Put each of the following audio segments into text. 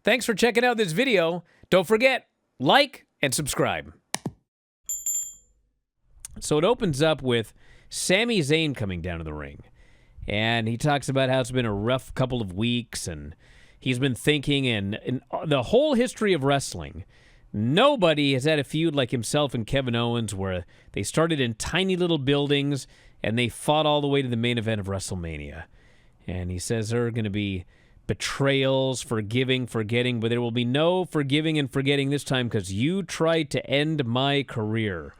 Thanks for checking out this video. Don't forget, like and subscribe. So it opens up with Sami Zayn coming down to the ring. And he talks about how it's been a rough couple of weeks, and he's been thinking, and in the whole history of wrestling, nobody has had a feud like himself and Kevin Owens where they started in tiny little buildings and they fought all the way to the main event of WrestleMania. And he says there are going to be betrayals, forgiving, forgetting, but there will be no forgiving and forgetting this time because you tried to end my career.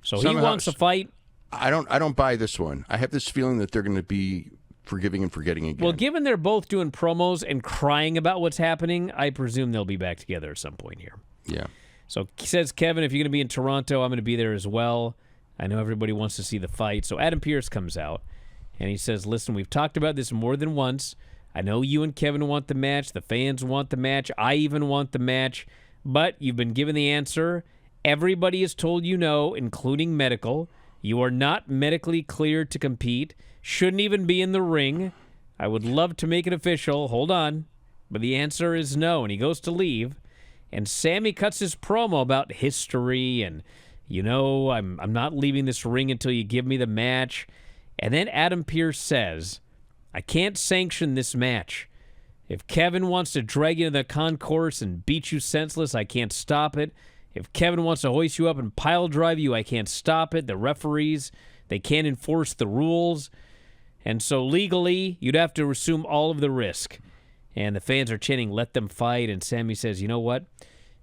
So he wants to fight. I don't buy this one. I have this feeling that they're going to be forgiving and forgetting again. Well, given they're both doing promos and crying about what's happening, I presume they'll be back together at some point here. Yeah. So he says, Kevin, if you're going to be in Toronto, I'm going to be there as well. I know everybody wants to see the fight. So Adam Pearce comes out, and he says, listen, we've talked about this more than once. I know you and Kevin want the match. The fans want the match. I even want the match. But you've been given the answer. Everybody has told you no, including medical. You are not medically cleared to compete. Shouldn't even be in the ring. I would love to make it official. Hold on. But the answer is no, and he goes to leave. And Sami cuts his promo about history and, you know, I'm not leaving this ring until you give me the match. And then Adam Pearce says, I can't sanction this match. If Kevin wants to drag you to the concourse and beat you senseless, I can't stop it. If Kevin wants to hoist you up and pile drive you, I can't stop it. The referees, they can't enforce the rules. And so legally, you'd have to assume all of the risk. And the fans are chanting, let them fight. And Sami says, you know what?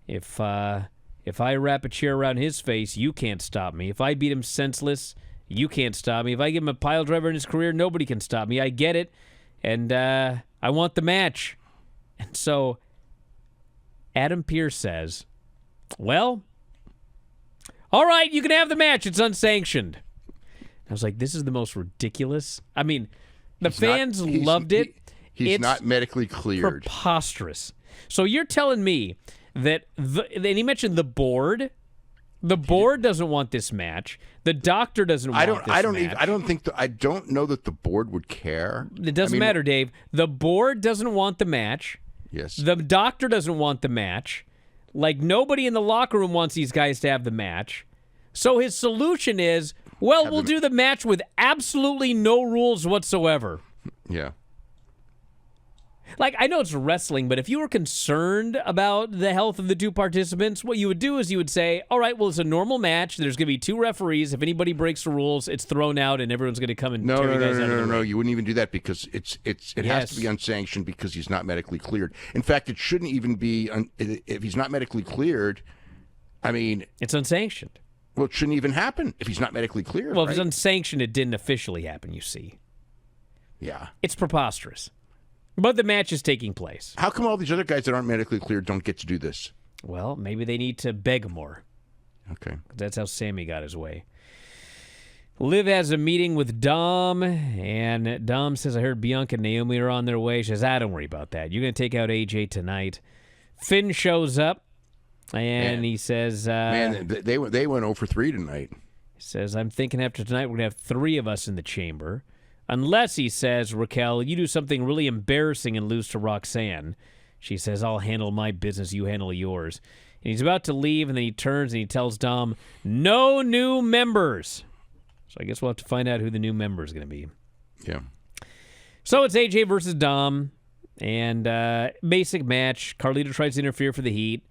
If I wrap a chair around his face, you can't stop me. If I beat him senseless, you can't stop me. If I give him a pile driver in his career, nobody can stop me. I get it. And I want the match. And so Adam Pearce says, well, all right, you can have the match. It's unsanctioned. I was like, this is the most ridiculous. I mean, the fans loved it. He's not medically cleared. Preposterous. So you're telling me that, and he mentioned the board. The board doesn't want this match. The doctor doesn't want this match. I don't know that the board would care. It doesn't matter, Dave. The board doesn't want the match. Yes. The doctor doesn't want the match. Like, nobody in the locker room wants these guys to have the match. So his solution is, well, we'll do the match with absolutely no rules whatsoever. Yeah. Like, I know it's wrestling, but if you were concerned about the health of the two participants, what you would do is you would say, all right, well, it's a normal match. There's going to be two referees. If anybody breaks the rules, it's thrown out, and everyone's going to come and tear you guys out of the ring. No. You wouldn't even do that because it has to be unsanctioned because he's not medically cleared. In fact, it shouldn't even be if he's not medically cleared. I mean, it's unsanctioned. Well, it shouldn't even happen if he's not medically cleared. Well, if it's unsanctioned, it didn't officially happen, you see. Yeah. It's preposterous. But the match is taking place. How come all these other guys that aren't medically cleared don't get to do this? Well, maybe they need to beg more. Okay. That's how Sami got his way. Liv has a meeting with Dom, and Dom says, I heard Bianca and Naomi are on their way. She says, don't worry about that. You're going to take out AJ tonight. Finn shows up, and he says... they went 0 for 3 tonight. He says, I'm thinking after tonight we're going to have 3 of us in the chamber. Unless, he says, Raquel, you do something really embarrassing and lose to Roxanne. She says, I'll handle my business, you handle yours. And he's about to leave, and then he turns and he tells Dom, no new members. So I guess we'll have to find out who the new member is going to be. Yeah. So it's AJ versus Dom, and basic match. Carlito tries to interfere for the heat.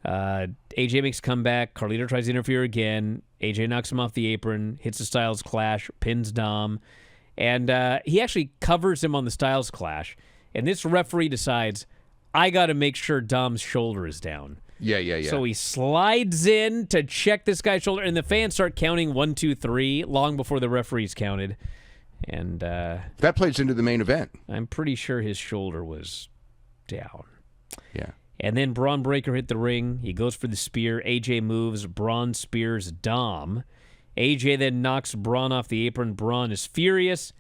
AJ makes a comeback. Carlito tries to interfere again. AJ knocks him off the apron, hits the Styles Clash, pins Dom. And he actually covers him on the Styles Clash. And this referee decides, I got to make sure Dom's shoulder is down. Yeah. So he slides in to check this guy's shoulder, and the fans start counting 1, 2, 3 long before the referees counted. And that plays into the main event. I'm pretty sure his shoulder was down. Yeah. And then Braun Breaker hit the ring. He goes for the spear. AJ moves. Braun spears Dom. AJ then knocks Braun off the apron. Braun is furious,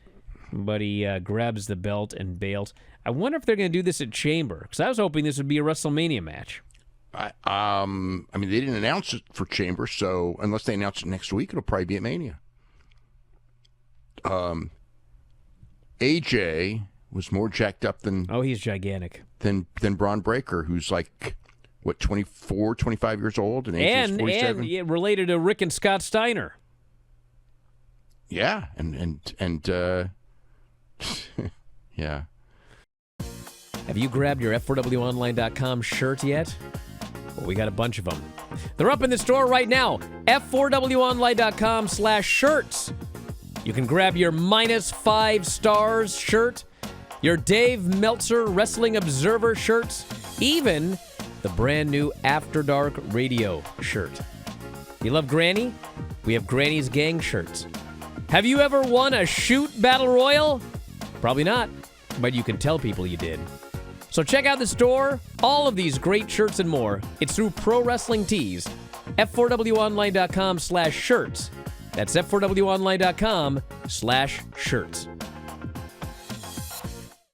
but he grabs the belt and bails. I wonder if they're going to do this at Chamber, because I was hoping this would be a WrestleMania match. I mean, they didn't announce it for Chamber, so unless they announce it next week, it'll probably be at Mania. AJ was more jacked up than... Oh, he's gigantic. than Braun Breaker, who's like, what, 24, 25 years old, and AJ's 47? And related to Rick and Scott Steiner. Yeah, and yeah. Have you grabbed your F4WOnline.com shirt yet? Well, we got a bunch of them. They're up in the store right now. F4WOnline.com/shirts. You can grab your -5 stars shirt, your Dave Meltzer Wrestling Observer shirts, even the brand new After Dark Radio shirt. You love Granny? We have Granny's Gang shirts. Have you ever won a shoot battle royal? Probably not, but you can tell people you did. So check out the store. All of these great shirts and more. It's through Pro Wrestling Tees. F4WOnline.com/shirts. That's F4WOnline.com/shirts.